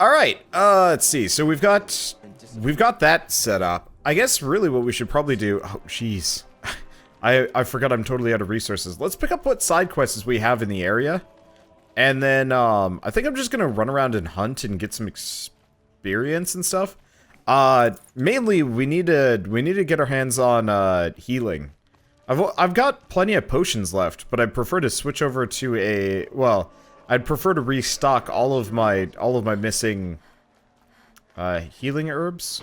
Alright, let's see. So we've got that set up. I guess really what we should probably do... Oh, jeez. I forgot I'm totally out of resources. Let's pick up what side quests we have in the area. And then, I think I'm just gonna run around and hunt and get some experience and stuff. Mainly, we need to get our hands on, healing. I've got plenty of potions left, but I'd prefer to switch over to a, well, I'd prefer to restock all of my missing healing herbs.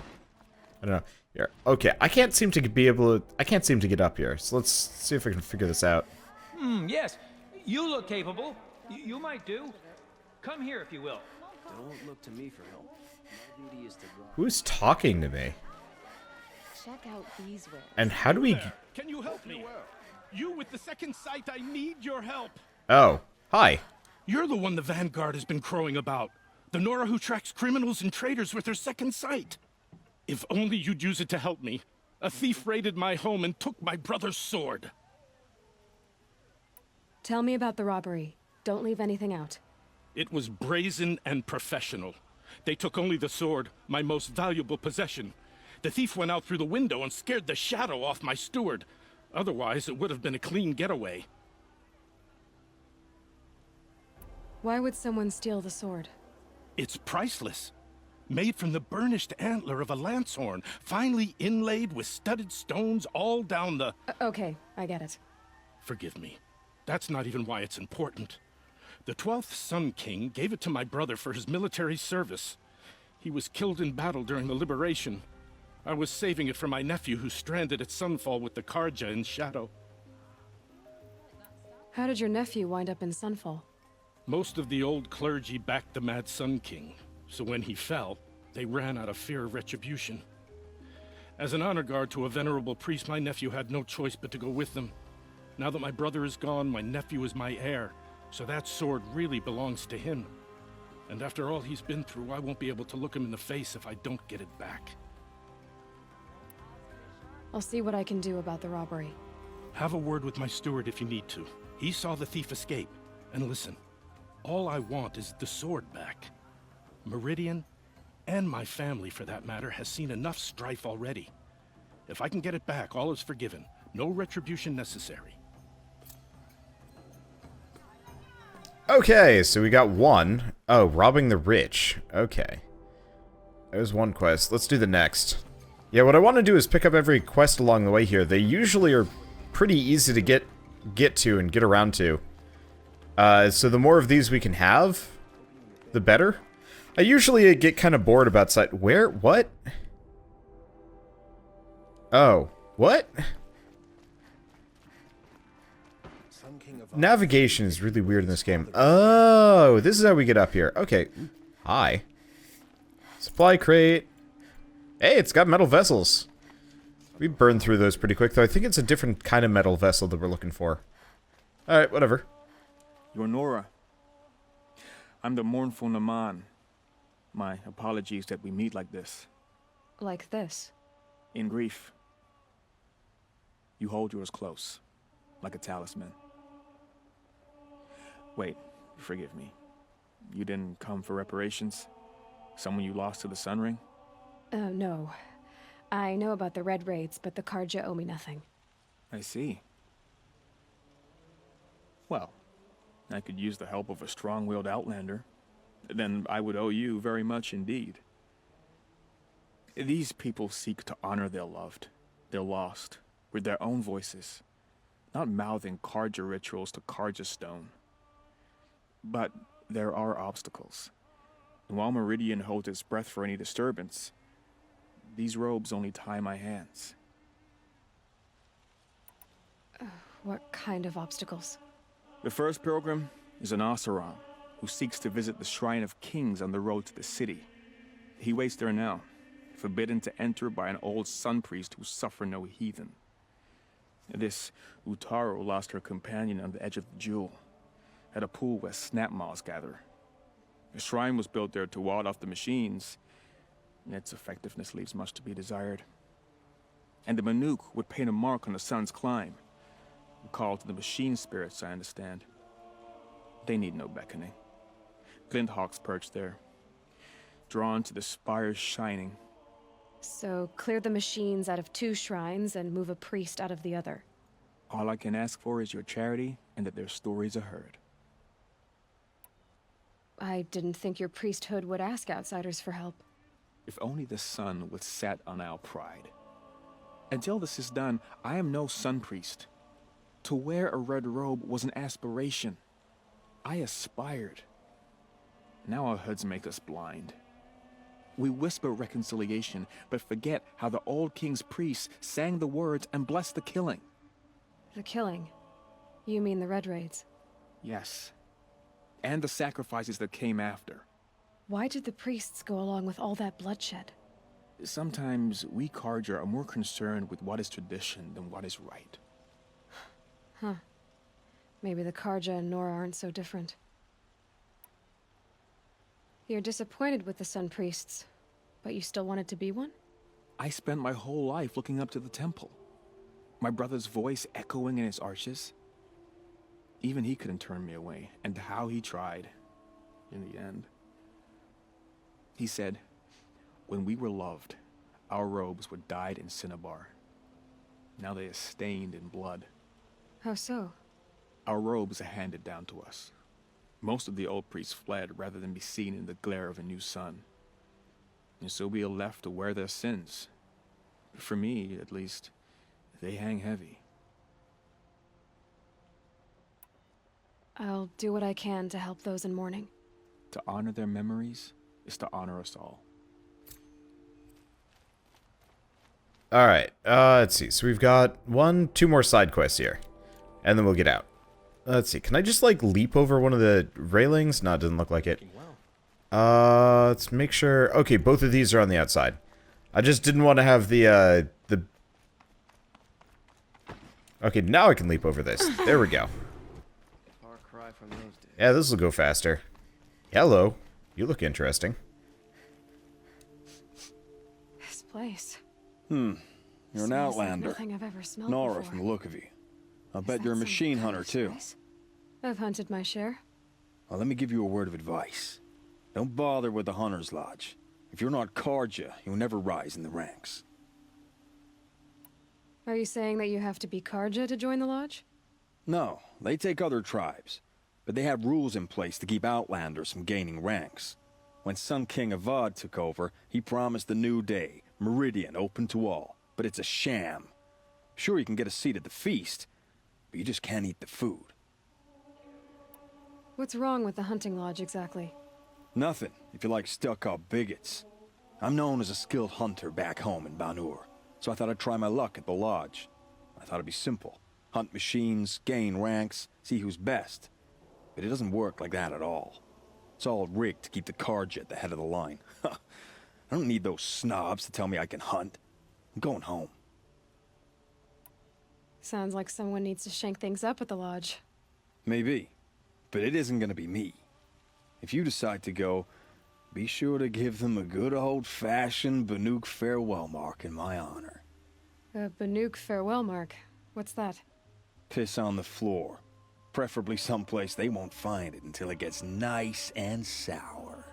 I don't know. Here. Okay, I can't seem to get up here. So let's see if I can figure this out. Yes. You look capable. You might do. Come here if you will. Don't look to me for help. My duty is to guard. Who's talking to me? Check out these wares. And how do we... Can you help me? You with the second sight, I need your help. Oh, hi. You're the one the Vanguard has been crowing about. The Nora who tracks criminals and traitors with her second sight. If only you'd use it to help me. A thief raided my home and took my brother's sword. Tell me about the robbery. Don't leave anything out. It was brazen and professional. They took only the sword, my most valuable possession. The thief went out through the window and scared the shadow off my steward. Otherwise, it would have been a clean getaway. Why would someone steal the sword? It's priceless. Made from the burnished antler of a lancehorn, finely inlaid with studded stones all down the... Okay, I get it. Forgive me. That's not even why it's important. The 12th Sun King gave it to my brother for his military service. He was killed in battle during the liberation. I was saving it for my nephew who's stranded at Sunfall with the Karja in Shadow. How did your nephew wind up in Sunfall? Most of the old clergy backed the Mad Sun King, so when he fell, they ran out of fear of retribution. As an honor guard to a venerable priest, my nephew had no choice but to go with them. Now that my brother is gone, my nephew is my heir, so that sword really belongs to him. And after all he's been through, I won't be able to look him in the face if I don't get it back. I'll see what I can do about the robbery. Have a word with my steward if you need to. He saw the thief escape. And listen, all I want is the sword back. Meridian, and my family for that matter, has seen enough strife already. If I can get it back, all is forgiven. No retribution necessary. Okay, so we got one. Oh, robbing the rich. Okay. There's one quest. Let's do the next. Yeah, what I want to do is pick up every quest along the way here. They usually are pretty easy to get to and get around to. So the more of these we can have, the better. I usually get kind of bored about site. Where? What? Oh. What? Navigation is really weird in this game. Oh, this is how we get up here. Okay. Hi. Supply crate. Hey, it's got metal vessels. We burned through those pretty quick, though. I think it's a different kind of metal vessel that we're looking for. Alright, whatever. You're Nora. I'm the mournful Naman. My apologies that we meet like this. Like this? In grief. You hold yours close, like a talisman. Wait, forgive me. You didn't come for reparations? Someone you lost to the Sun Ring? No. I know about the Red Raids, but the Karja owe me nothing. I see. Well, I could use the help of a strong-willed outlander. Then I would owe you very much indeed. These people seek to honor their loved, their lost, with their own voices, not mouthing Karja rituals to Karja stone. But there are obstacles. And while Meridian holds its breath for any disturbance, these robes only tie my hands. What kind of obstacles? The first pilgrim is an Oseram who seeks to visit the Shrine of Kings on the road to the city. He waits there now, forbidden to enter by an old sun priest who suffered no heathen. This Utaru lost her companion on the edge of the Jewel, at a pool where Snapmaws gather. The shrine was built there to ward off the machines, and its effectiveness leaves much to be desired. And the Banuk would paint a mark on the sun's climb, a call to the machine spirits, I understand. They need no beckoning. Glinthawks perch there. drawn to the spires shining. So clear the machines out of 2 shrines and move a priest out of the other. All I can ask for is your charity and that their stories are heard. I didn't think your priesthood would ask outsiders for help. If only the sun would set on our pride. Until this is done, I am no sun priest. To wear a red robe was an aspiration. I aspired. Now our hoods make us blind. We whisper reconciliation, but forget how the old king's priests sang the words and blessed the killing. The killing? You mean the Red Raids? Yes. And the sacrifices that came after. Why did the priests go along with all that bloodshed? Sometimes we Carja are more concerned with what is tradition than what is right. Huh. Maybe the Carja and Nora aren't so different. You're disappointed with the Sun Priests, but you still wanted to be one? I spent my whole life looking up to the temple. My brother's voice echoing in its arches. Even he couldn't turn me away, and how he tried, in the end. He said, when we were loved, our robes were dyed in cinnabar. Now they are stained in blood. How so? Our robes are handed down to us. Most of the old priests fled rather than be seen in the glare of a new sun. And so we are left to wear their sins. For me, at least, they hang heavy. I'll do what I can to help those in mourning. To honor their memories is to honor us all. Alright, let's see. So we've got 2 more side quests here. And then we'll get out. Let's see. Can I just, like, leap over one of the railings? No, it doesn't look like it. Let's make sure... Okay, both of these are on the outside. I just didn't want to have the... Okay, now I can leap over this. There we go. Far cry from those days. Yeah, this will go faster. Hello. You look interesting. This place. You're an Smells like outlander. nothing I've ever smelled Nora before. from the look of you. I'll Is bet that you're a some machine kind hunter of too. spice? I've hunted my share. Well, let me give you a word of advice. Don't bother with the Hunter's Lodge. If you're not Carja, you'll never rise in the ranks. Are you saying that you have to be Carja to join the lodge? No, they take other tribes. But they have rules in place to keep outlanders from gaining ranks. When Sun King Avad took over, he promised a new day, Meridian open to all. But it's a sham. Sure, you can get a seat at the feast, but you just can't eat the food. What's wrong with the hunting lodge exactly? Nothing, if you like stuck-up bigots. I'm known as a skilled hunter back home in Banuk, so I thought I'd try my luck at the lodge. I thought it'd be simple. Hunt machines, gain ranks, see who's best. But it doesn't work like that at all. It's all rigged to keep the Carja at the head of the line. I don't need those snobs to tell me I can hunt. I'm going home. Sounds like someone needs to shake things up at the lodge. Maybe, but it isn't gonna be me. If you decide to go, be sure to give them a good old-fashioned Banuk farewell mark in my honor. A Banuk farewell mark. What's that? Piss on the floor. Preferably someplace they won't find it until it gets nice and sour.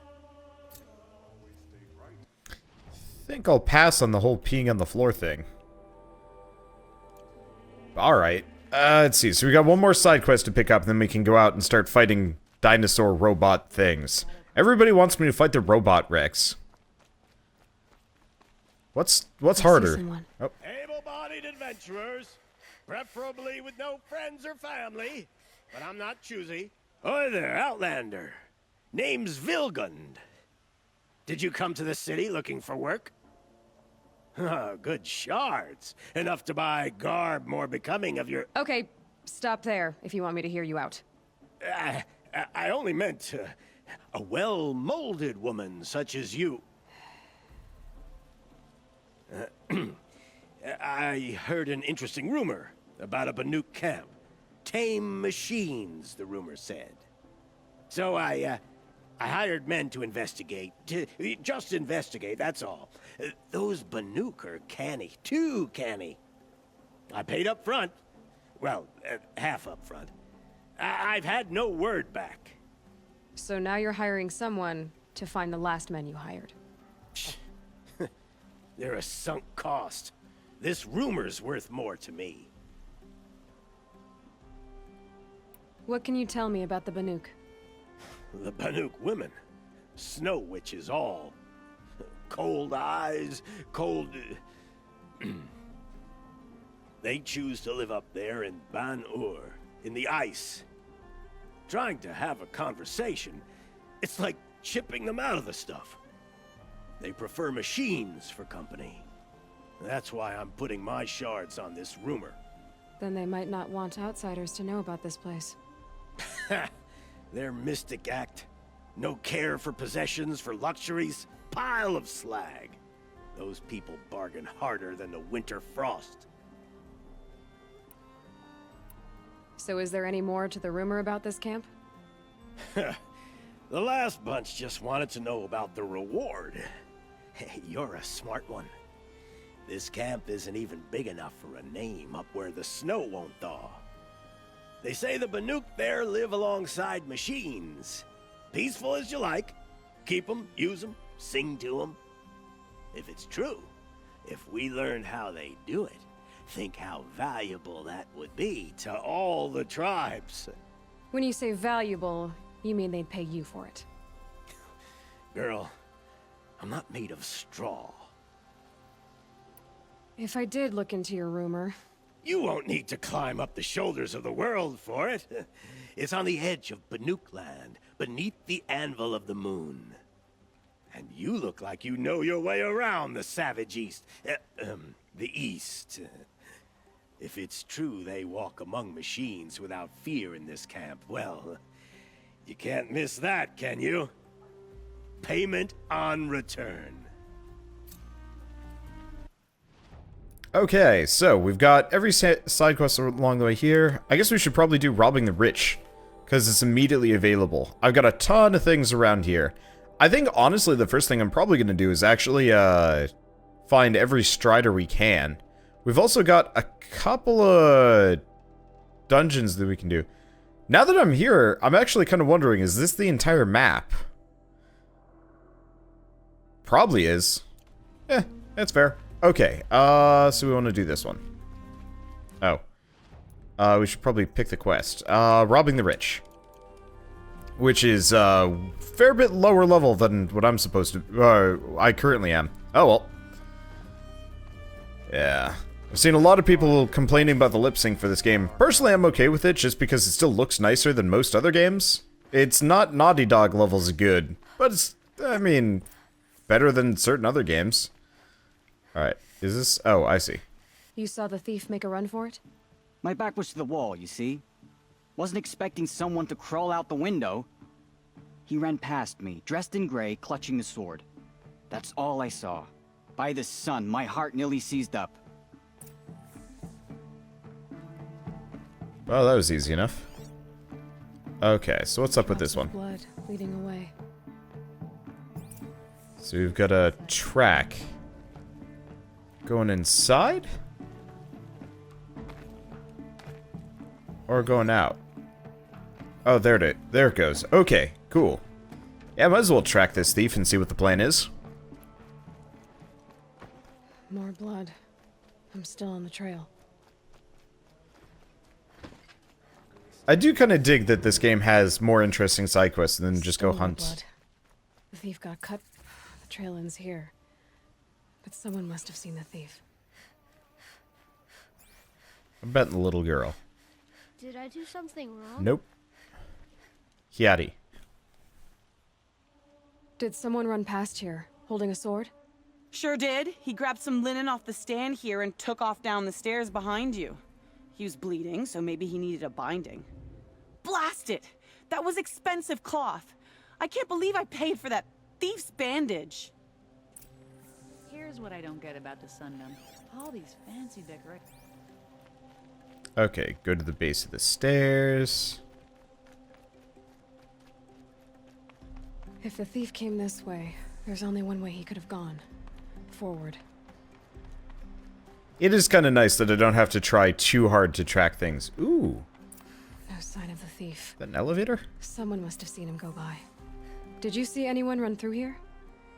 Think I'll pass on the whole peeing on the floor thing. Alright. Let's see. So we got one more side quest to pick up, and then we can go out and start fighting dinosaur robot things. Everybody wants me to fight the robot Wrex. What's harder? Oh. Able-bodied adventurers, preferably with no friends or family, but I'm not choosy. Oi there, Outlander. Name's Vilgund. Did you come to the city looking for work? Good shards. Enough to buy garb more becoming of your... Okay, stop there if you want me to hear you out. I only meant a well-molded woman such as you. I heard an interesting rumor about a Banuk camp. Tame machines, the rumor said. So I hired men to investigate. Just investigate, that's all. Those Banuk are canny, too canny. I paid up front. Well, half up front. I've had no word back. So now you're hiring someone To find the last men you hired. They're a sunk cost. This rumor's worth more to me. What can you tell me about the Banuk? The Banuk women. Snow witches all. Cold eyes, cold... They choose to live up there in Banur, in the ice. Trying to have a conversation, it's like chipping them out of the stuff. They prefer machines for company. That's why I'm putting my shards on this rumor. Then they might not want outsiders to know about this place. Their mystic act. No care for possessions, for luxuries. Pile of slag. Those people bargain harder than the winter frost. So is there any more to the rumor about this camp? The last bunch just wanted to know about the reward. Hey, you're a smart one. This camp isn't even big enough for a name up where the snow won't thaw. They say the Banuk there live alongside machines. Peaceful as you like. Keep them, use them, sing to them. If it's true, if we learned how they do it, think how valuable that would be to all the tribes. When you say valuable, you mean they'd pay you for it. Girl, I'm not made of straw. If I did look into your rumor... You won't need to climb up the shoulders of the world for it. It's on the edge of Banuk land, beneath the anvil of the moon. And you look like you know your way around the savage east. The east. If it's true they walk among machines without fear in this camp, well, you can't miss that, can you? Payment on return. Okay, so we've got every side quest along the way here. I guess we should probably do robbing the rich, because it's immediately available. I've got a ton of things around here. I think, honestly, the first thing I'm probably going to do is actually find every strider we can. We've also got a couple of dungeons that we can do. Now that I'm here, I'm actually kind of wondering, is this the entire map? Probably is. That's fair. Okay, so we want to do this one. Oh. We should probably pick the quest. Robbing the rich. Which is, fair bit lower level than what I'm supposed to, I currently am. Oh, well. Yeah. I've seen a lot of people complaining about the lip sync for this game. Personally, I'm okay with it, just because it still looks nicer than most other games. It's not Naughty Dog levels good, but it's, I mean, better than certain other games. Alright, is this... Oh, I see. You saw the thief make a run for it? My back was to the wall, you see? Wasn't expecting someone to crawl out the window. He ran past me, dressed in gray, clutching the sword. That's all I saw. By the sun, my heart nearly seized up. Well, that was easy enough. Okay, so what's up with this one? Blood leading away. So we've got a track. Going inside? Or going out? Oh, there it goes. Okay, cool. Yeah, might as well track this thief and see what the plan is. More blood. I'm still on the trail. I do kind of dig that this game has more interesting side quests than just go Still more hunt. blood. The thief got cut. The trail ends here. But someone must have seen the thief. I'm betting the little girl. Did I do something wrong? Nope. Hyati. Did someone run past here, holding a sword? Sure did. He grabbed some linen off the stand here and took off down the stairs behind you. He was bleeding, so maybe he needed a binding. Blast it! That was expensive cloth. I can't believe I paid for that thief's bandage. Here's what I don't get about the Sundom. All these fancy decorations. Okay, go to the base of the stairs. If the thief came this way, there's only one way he could have gone. Forward. It is kind of nice that I don't have to try too hard to track things. Ooh. No sign of the thief. An elevator? Someone must have seen him go by. Did you see anyone run through here?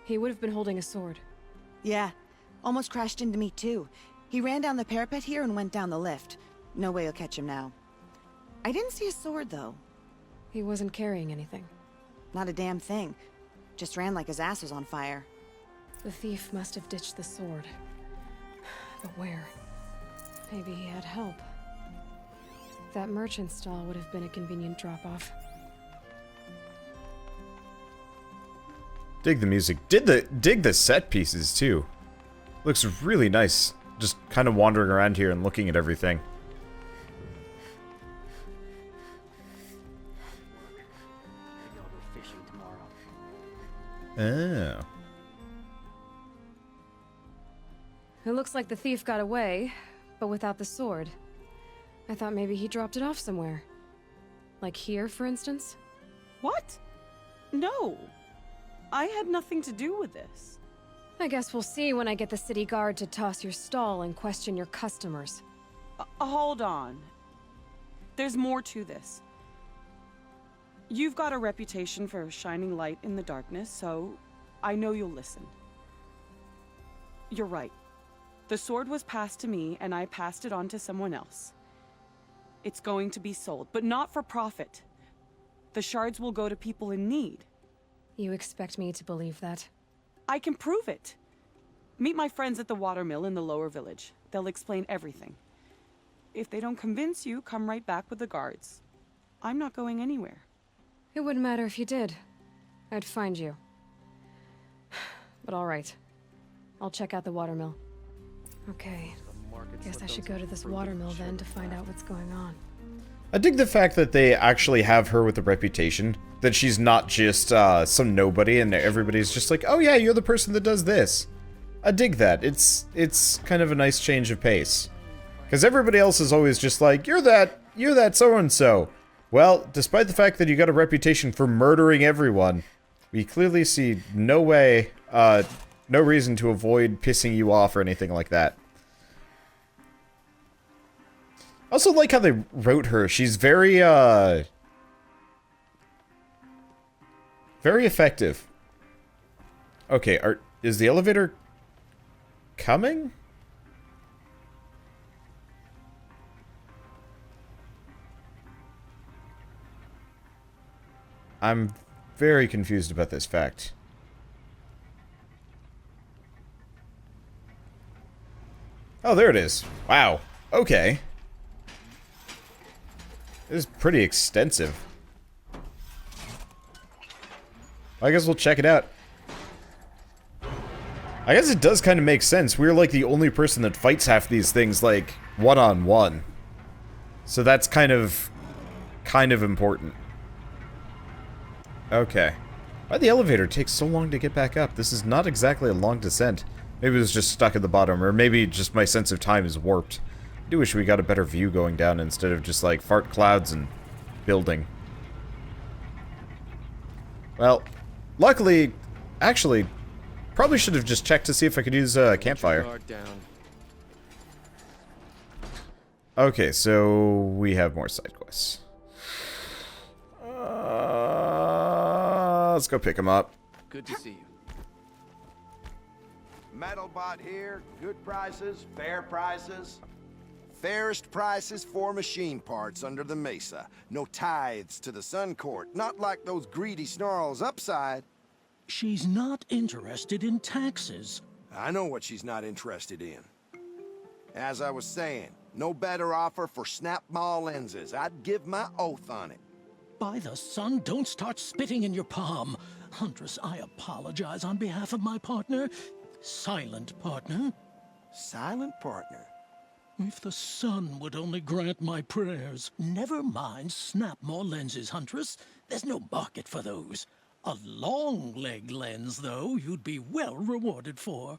He would have been holding a sword. Yeah, almost crashed into me too. He ran down the parapet here and went down the lift. No way you'll catch him now. I didn't see a sword though. He wasn't carrying anything. Not a damn thing. Just ran like his ass was on fire. The thief must have ditched the sword. But where? Maybe he had help. That merchant stall would have been a convenient drop-off. Dig the music. Dig the set pieces too. Looks really nice. Just kind of wandering around here and looking at everything. Maybe I'll go fishing tomorrow. Oh. It looks like the thief got away, but without the sword. I thought maybe he dropped it off somewhere. Like here, for instance? What? No. I had nothing to do with this. I guess we'll see when I get the city guard to toss your stall and question your customers. Hold on. There's more to this. You've got a reputation for shining light in the darkness, so I know you'll listen. You're right. The sword was passed to me, and I passed it on to someone else. It's going to be sold, but not for profit. The shards will go to people in need. You expect me to believe that? I can prove it. Meet my friends at the watermill in the lower village. They'll explain everything. If they don't convince you, come right back with the guards. I'm not going anywhere. It wouldn't matter if you did. I'd find you. But all right. I'll check out the watermill. Okay. Guess I should go to this watermill then to find out what's going on. I dig the fact that they actually have her with a reputation. That she's not just some nobody and everybody's just like, oh yeah, you're the person that does this. I dig that. It's kind of a nice change of pace. Because everybody else is always just like, you're that so-and-so. Well, despite the fact that you got a reputation for murdering everyone, we clearly see no way, no reason to avoid pissing you off or anything like that. I also like how they wrote her. She's very, very effective. Okay, is the elevator coming? I'm very confused about this fact. Oh, there it is. Wow. Okay. This is pretty extensive. I guess we'll check it out. I guess it does kind of make sense. We're like the only person that fights half these things, like, one-on-one. So that's kind of important. Okay. Why'd the elevator take so long to get back up? This is not exactly a long descent. Maybe it was just stuck at the bottom, or maybe just my sense of time is warped. I do wish we got a better view going down instead of just, like, fart clouds and building. Well, luckily, actually, probably should have just checked to see if I could use a campfire. Okay, so we have more side quests. Let's go pick him up. Good to see you. Metalbot here. Good prices, fair prices. Fairest prices for machine parts under the mesa. No tithes to the Sun Court. Not like those greedy snarls upside. She's not interested in taxes. I know what she's not interested in. As I was saying, no better offer for Snapmaw lenses. I'd give my oath on it. By the sun, don't start spitting in your palm. Huntress, I apologize on behalf of my partner. Silent partner. Silent partner? If the sun would only grant my prayers. Never mind Snapmaw lenses, Huntress. There's no market for those. A long leg lens, though, you'd be well rewarded for.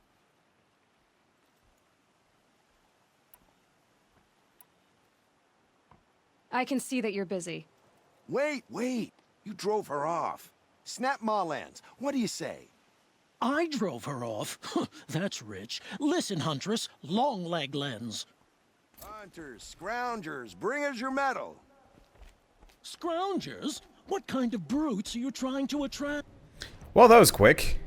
I can see that you're busy. Wait. You drove her off. Snapmaw lens. What do you say? I drove her off? That's rich. Listen, Huntress. Long leg lens. Hunters, scroungers, bring us your metal. Scroungers? What kind of brutes are you trying to attract? Well, that was quick.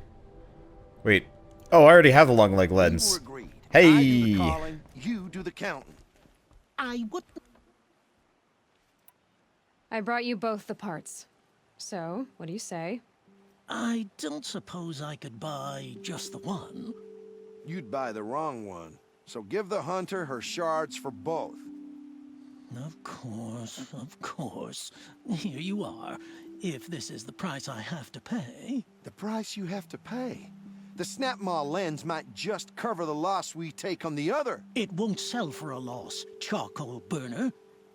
Wait. Oh, I already have the long leg lens. Hey! I do the calling, you do the counting. I would... I brought you both the parts. So, what do you say? I don't suppose I could buy just the one. You'd buy the wrong one. So give the hunter her shards for both. Of course, of course. Here you are. If this is the price I have to pay... The price you have to pay? The Snapmaw lens might just cover the loss we take on the other. It won't sell for a loss, charcoal burner.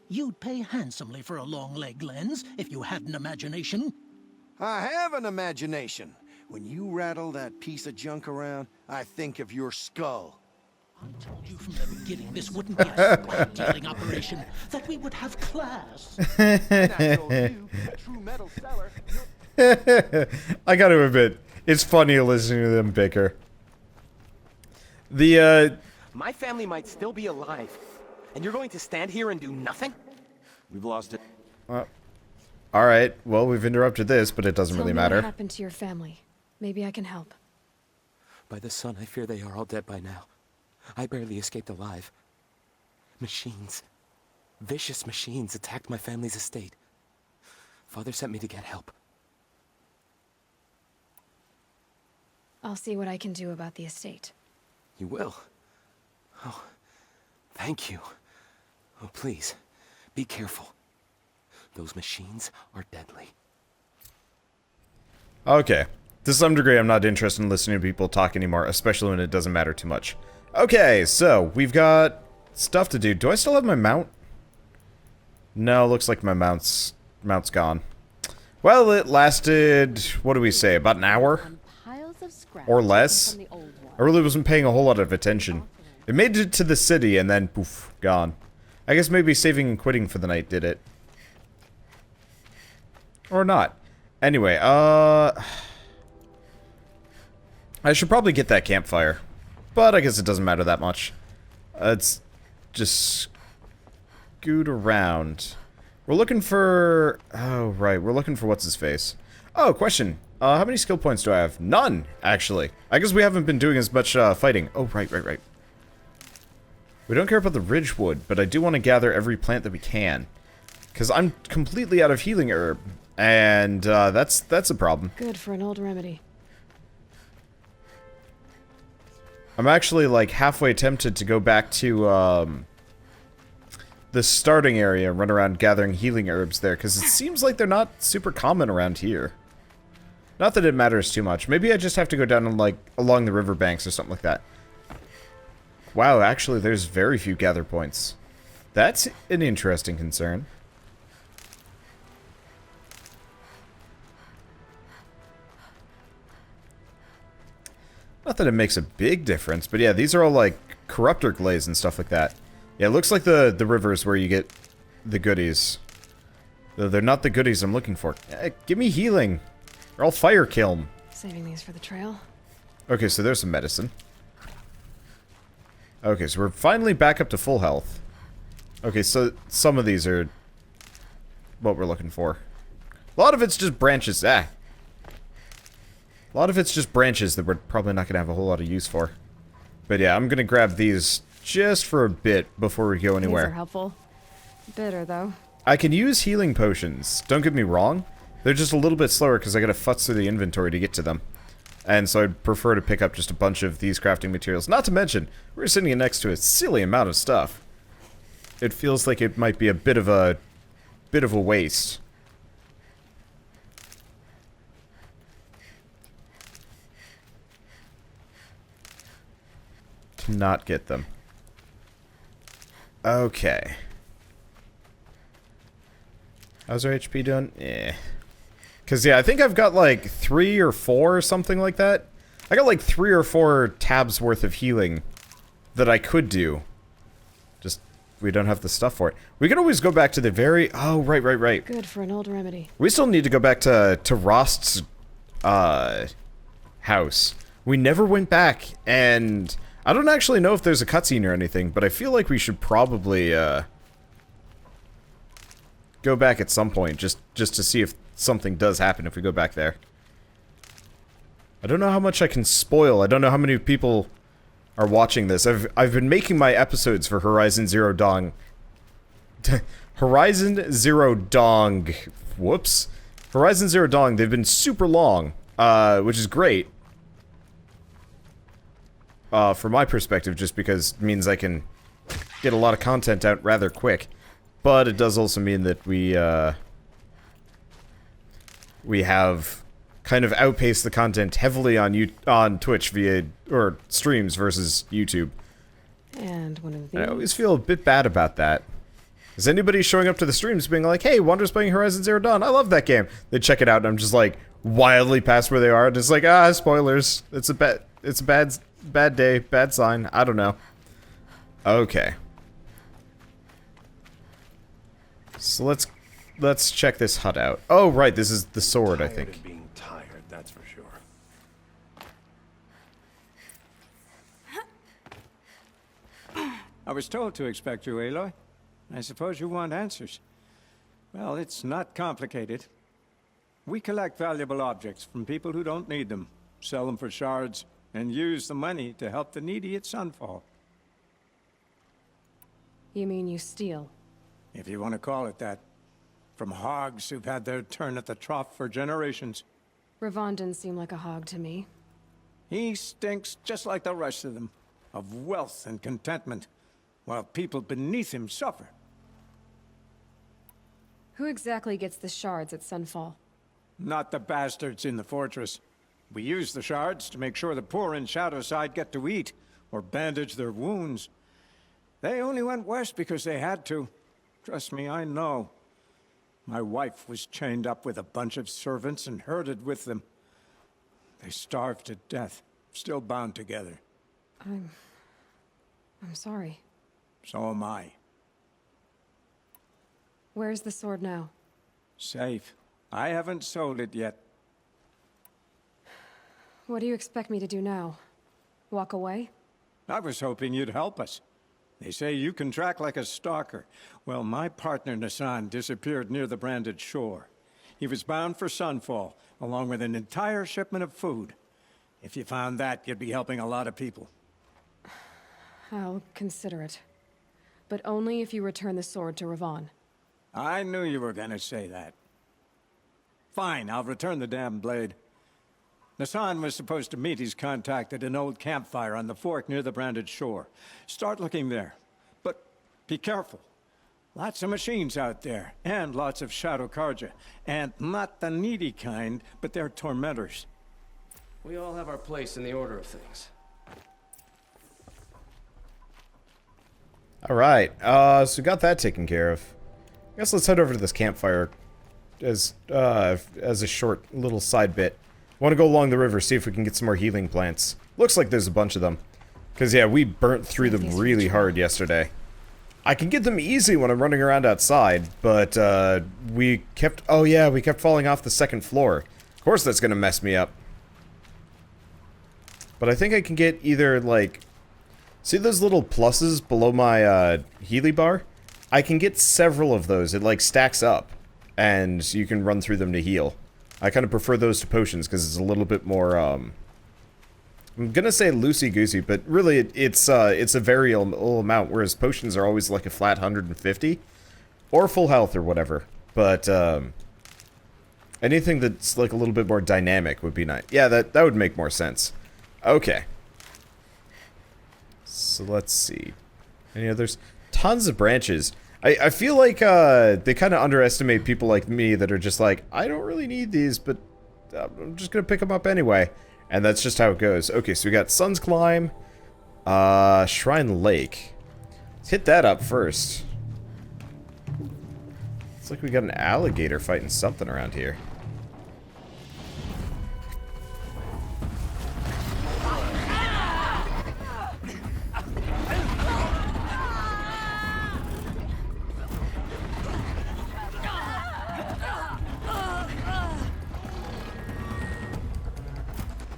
You'd pay handsomely for a long leg lens if you had an imagination. I have an imagination. When you rattle that piece of junk around, I think of your skull. I told you from the beginning this wouldn't be a scrap dealing operation, that we would have class. And I told you, a true metal seller... I gotta admit, it's funny listening to them bicker. My family might still be alive, and you're going to stand here and do nothing? We've lost it. Alright, well, we've interrupted this, but it doesn't really matter. What happened to your family? Maybe I can help. By the sun, I fear they are all dead by now. I barely escaped alive. Machines. Vicious machines attacked my family's estate. Father sent me to get help. I'll see what I can do about the estate. You will? Oh, thank you. Oh, please, be careful. Those machines are deadly. Okay. To some degree, I'm not interested in listening to people talk anymore, especially when it doesn't matter too much. Okay, so, we've got stuff to do. Do I still have my mount? No, looks like my mount's gone. Well, it lasted, what do we say, about an hour? Or less? I really wasn't paying a whole lot of attention. It made it to the city, and then, poof, gone. I guess maybe saving and quitting for the night did it. Or not. Anyway, I should probably get that campfire. But I guess it doesn't matter that much. Let's just scoot around. We're looking for... Oh, right. We're looking for what's-his-face. Oh, question. How many skill points do I have? None, actually. I guess we haven't been doing as much fighting. Oh, right. We don't care about the Ridgewood, but I do want to gather every plant that we can. Because I'm completely out of healing herb. And that's a problem. Good for an old remedy. I'm actually like halfway tempted to go back to the starting area and run around gathering healing herbs there, because it seems like they're not super common around here. Not that it matters too much. Maybe I just have to go down and like along the riverbanks or something like that. Wow, actually there's very few gather points. That's an interesting concern. Not that it makes a big difference, but yeah, these are all like corruptor glaze and stuff like that. Yeah, it looks like the rivers where you get the goodies. Though they're not the goodies I'm looking for. Give me healing. Or I'll fire kiln. Saving these for the trail. Okay, so there's some medicine. Okay, so we're finally back up to full health. Okay, so some of these are what we're looking for. A lot of it's just branches. A lot of it's just branches that we're probably not going to have a whole lot of use for. But yeah, I'm going to grab these just for a bit before we go anywhere. These are helpful. Bitter, though. I can use healing potions. Don't get me wrong. They're just a little bit slower because I got to futz through the inventory to get to them. And so I'd prefer to pick up just a bunch of these crafting materials. Not to mention, we're sitting next to a silly amount of stuff. It feels like it might be a bit of a waste. Cannot get them. Okay. How's our HP doing? Eh. Because, yeah, I think I've got, like, 3 or 4 or something like that. I got, like, 3 or 4 tabs worth of healing that I could do. Just, we don't have the stuff for it. We can always go back to the very... Oh, right. Good for an old remedy. We still need to go back to Rost's, house. We never went back, and... I don't actually know if there's a cutscene or anything, but I feel like we should probably, go back at some point, just to see if something does happen if we go back there. I don't know how much I can spoil. I don't know how many people are watching this. I've been making my episodes for Horizon Zero Dawn. Horizon Zero Dawn. Whoops. Horizon Zero Dawn. They've been super long, which is great. From my perspective, just because it means I can get a lot of content out rather quick. But it does also mean that we have kind of outpaced the content heavily on Twitch via, or streams versus YouTube. And one of these. I always feel a bit bad about that. Is anybody showing up to the streams being like, hey, Wander's playing Horizon Zero Dawn, I love that game. They check it out and I'm just like, wildly past where they are, and it's like, spoilers. It's a bad day, bad sign, I don't know. Okay. So let's check this hut out. Oh, right, this is the sword, I think. Being tired, that's for sure. I was told to expect you, Aloy. I suppose you want answers. Well, it's not complicated. We collect valuable objects from people who don't need them, sell them for shards, and use the money to help the needy at Sunfall. You mean you steal? If you want to call it that. From hogs who've had their turn at the trough for generations. Ravon didn't seem like a hog to me. He stinks just like the rest of them, of wealth and contentment, while people beneath him suffer. Who exactly gets the shards at Sunfall? Not the bastards in the fortress. We use the shards to make sure the poor in Shadowside get to eat, or bandage their wounds. They only went west because they had to. Trust me, I know. My wife was chained up with a bunch of servants and herded with them. They starved to death, still bound together. I'm sorry. So am I. Where's the sword now? Safe. I haven't sold it yet. What do you expect me to do now? Walk away? I was hoping you'd help us. They say you can track like a stalker. Well, my partner Nassan disappeared near the branded shore. He was bound for Sunfall, along with an entire shipment of food. If you found that, you'd be helping a lot of people. I'll consider it. But only if you return the sword to Ravon. I knew you were gonna say that. Fine, I'll return the damn blade. Nassan was supposed to meet his contact at an old campfire on the fork near the branded shore. Start looking there. But be careful. Lots of machines out there, and lots of Shadow Karja. And not the needy kind, but they're tormentors. We all have our place in the order of things. Alright, so we got that taken care of. I guess let's head over to this campfire as a short little side bit. Want to go along the river, see if we can get some more healing plants. Looks like there's a bunch of them. Because, yeah, we burnt through them really hard yesterday. I can get them easy when I'm running around outside, but, we kept falling off the second floor. Of course that's gonna mess me up. But I think I can get either, like... See those little pluses below my, Healy bar? I can get several of those. It, like, stacks up. And you can run through them to heal. I kind of prefer those to potions because it's a little bit more, I'm gonna say loosey-goosey, but really it's a very little amount, whereas potions are always like a flat 150. Or full health or whatever. But, anything that's like a little bit more dynamic would be nice. Yeah, that would make more sense. Okay. So let's see. Any others? Tons of branches. I feel like they kind of underestimate people like me that are just like, I don't really need these, but I'm just going to pick them up anyway. And that's just how it goes. Okay, so we got Sun's Climb, Shrine Lake. Let's hit that up first. It's like we got an alligator fighting something around here.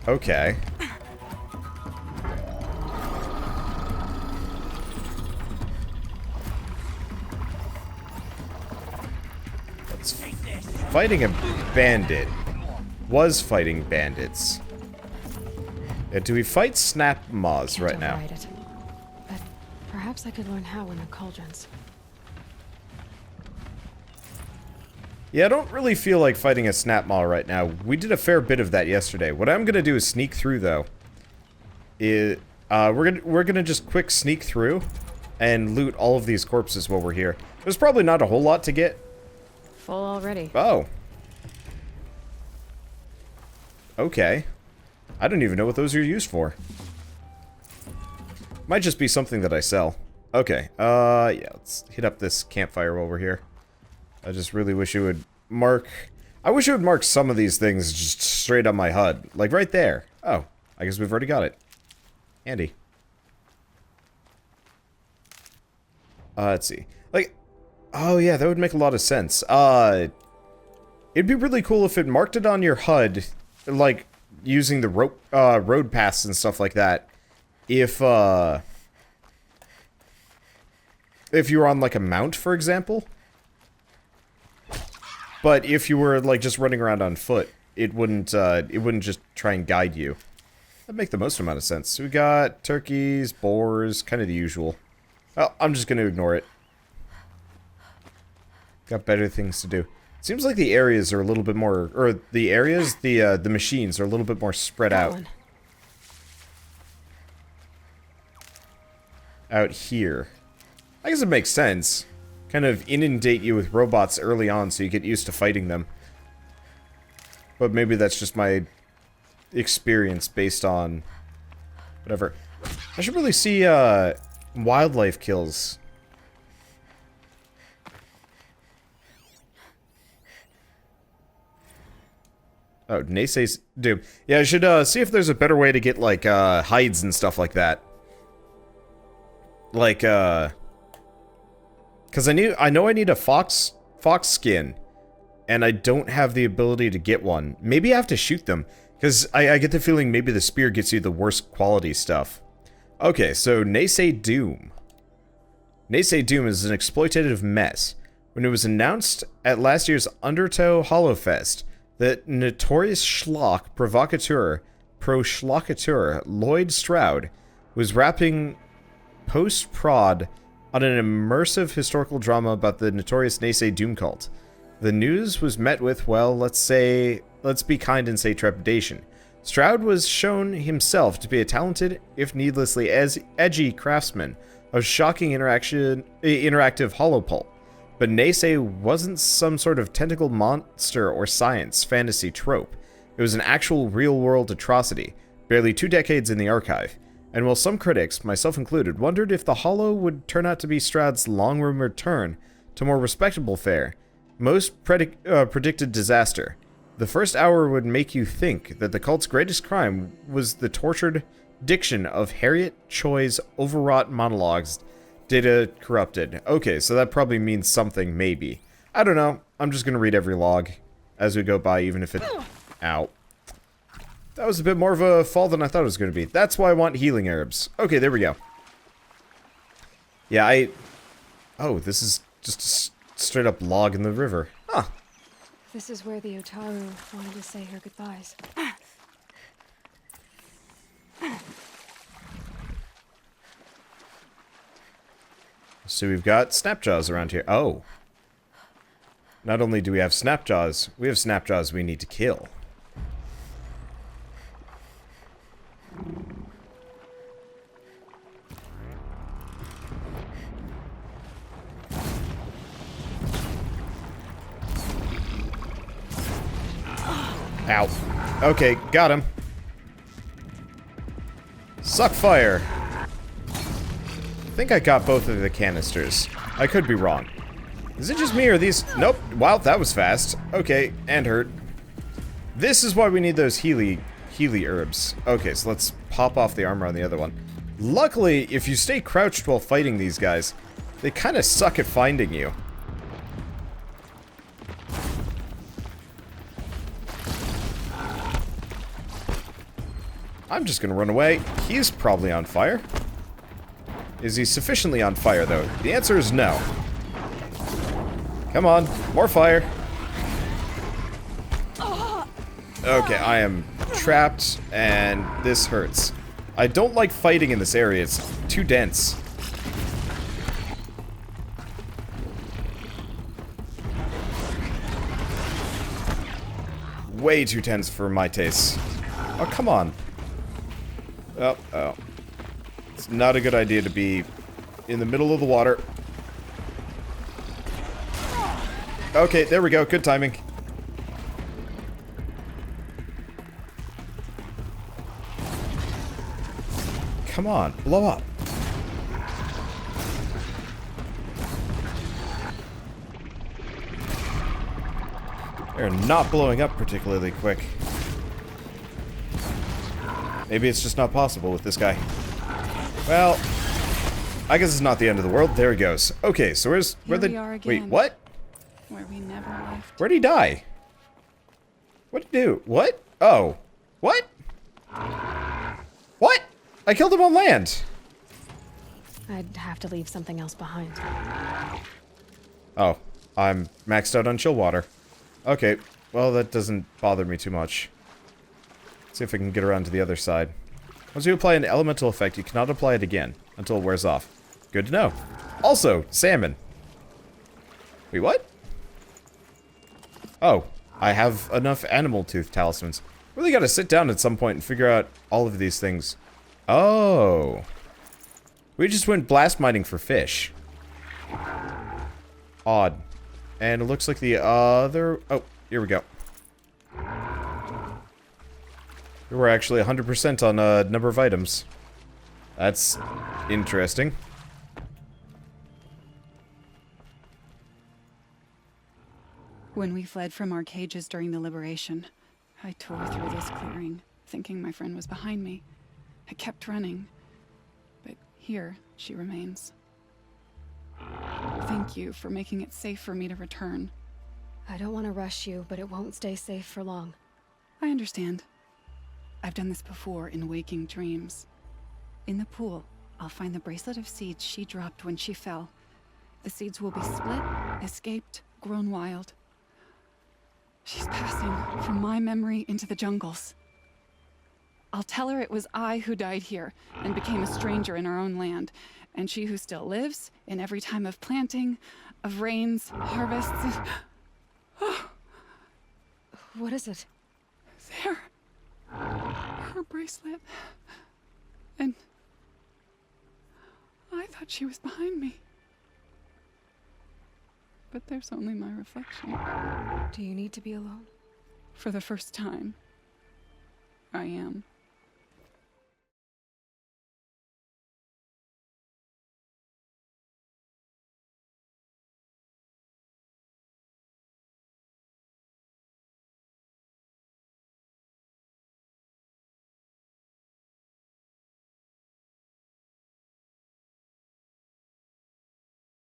Okay. That's fighting a bandit. Was fighting bandits. Yeah, do we fight Snapmaws right now? Override it. But perhaps I could learn how in the cauldrons. Yeah, I don't really feel like fighting a Snapmaw right now. We did a fair bit of that yesterday. What I'm gonna do is sneak through, though. We're gonna just quick sneak through and loot all of these corpses while we're here. There's probably not a whole lot to get. Full already. Oh. Okay. I don't even know what those are used for. Might just be something that I sell. Okay, yeah, let's hit up this campfire while we're here. I just really wish it would mark... I wish it would mark some of these things just straight on my HUD. Like right there. Oh, I guess we've already got it. Handy. Let's see. Like, oh yeah, that would make a lot of sense. It'd be really cool if it marked it on your HUD, like, using the road paths and stuff like that. If you were on, like, a mount, for example. But if you were, like, just running around on foot, it wouldn't just try and guide you. That'd make the most amount of sense. So we got turkeys, boars, kind of the usual. Well, I'm just gonna ignore it. Got better things to do. Seems like the areas are a little bit more, or the areas, the machines are a little bit more spread out. Out here. I guess it makes sense. Kind of inundate you with robots early on so you get used to fighting them. But maybe that's just my experience based on whatever. I should really see wildlife kills. Oh, Naysay's Doom. Yeah, I should see if there's a better way to get like hides and stuff like that. Like because I know I need a fox skin, and I don't have the ability to get one. Maybe I have to shoot them, because I get the feeling maybe the spear gets you the worst quality stuff. Okay, so Naysay Doom. Naysay Doom is an exploitative mess. When it was announced at last year's Undertow Hollowfest, the notorious schlock pro-schlockateur Lloyd Stroud was rapping post-prod on an immersive historical drama about the notorious Naysay Doom cult. The news was met with, well, let's be kind and say trepidation. Stroud was shown himself to be a talented, if needlessly edgy craftsman of shocking interactive holopulp. But Naysay wasn't some sort of tentacle monster or science fantasy trope. It was an actual real-world atrocity, barely 2 decades in the archive. And while some critics, myself included, wondered if the Hollow would turn out to be Stroud's long-rumored turn to more respectable fare, most predicted disaster. The first hour would make you think that the cult's greatest crime was the tortured diction of Harriet Choi's overwrought monologues, data corrupted. Okay, so that probably means something, maybe. I don't know. I'm just gonna read every log as we go by, even if it... Ow. That was a bit more of a fall than I thought it was gonna be. That's why I want healing herbs. Okay, there we go. Yeah, Oh, this is just a straight up log in the river. Huh. This is where the Otaru wanted to say her goodbyes. So we've got Snapjaws around here. Oh. Not only do we have Snapjaws, we have Snapjaws we need to kill. Ow. Okay, got him. Suck fire. I think I got both of the canisters. I could be wrong. Is it just me or these? Nope. Wow, that was fast. Okay, and hurt. This is why we need those Healy herbs. Okay, so let's pop off the armor on the other one. Luckily, if you stay crouched while fighting these guys, they kind of suck at finding you. I'm just gonna run away. He's probably on fire. Is he sufficiently on fire, though? The answer is no. Come on, more fire. Okay, I am trapped, and this hurts. I don't like fighting in this area. It's too dense. Way too tense for my taste. Oh, come on. Oh. It's not a good idea to be in the middle of the water. Okay, there we go. Good timing. Come on, blow up. They're not blowing up particularly quick. Maybe it's just not possible with this guy. Well, I guess it's not the end of the world. There he goes. Okay, so where the... Wait, what? Where we never left. Where'd he die? What'd he do? What? Oh. What? What? I killed him on land. I'd have to leave something else behind. Oh, I'm maxed out on chill water. Okay, well that doesn't bother me too much. Let's see if I can get around to the other side. Once you apply an elemental effect, you cannot apply it again until it wears off. Good to know. Also, salmon. Wait, what? Oh, I have enough animal tooth talismans. Really gotta sit down at some point and figure out all of these things. Oh. We just went blast mining for fish. Odd. And it looks like the other... Oh, here we go. We were actually 100% on a number of items. That's interesting. When we fled from our cages during the liberation, I tore through this clearing, thinking my friend was behind me. I kept running, but here she remains. Thank you for making it safe for me to return. I don't want to rush you, but it won't stay safe for long. I understand. I've done this before in waking dreams. In the pool, I'll find the bracelet of seeds she dropped when she fell. The seeds will be split, escaped, grown wild. She's passing from my memory into the jungles. I'll tell her it was I who died here and became a stranger in our own land, and she who still lives in every time of planting, of rains, harvests. What is it? There. Her bracelet. And I thought she was behind me. But there's only my reflection. Do you need to be alone? For the first time, I am.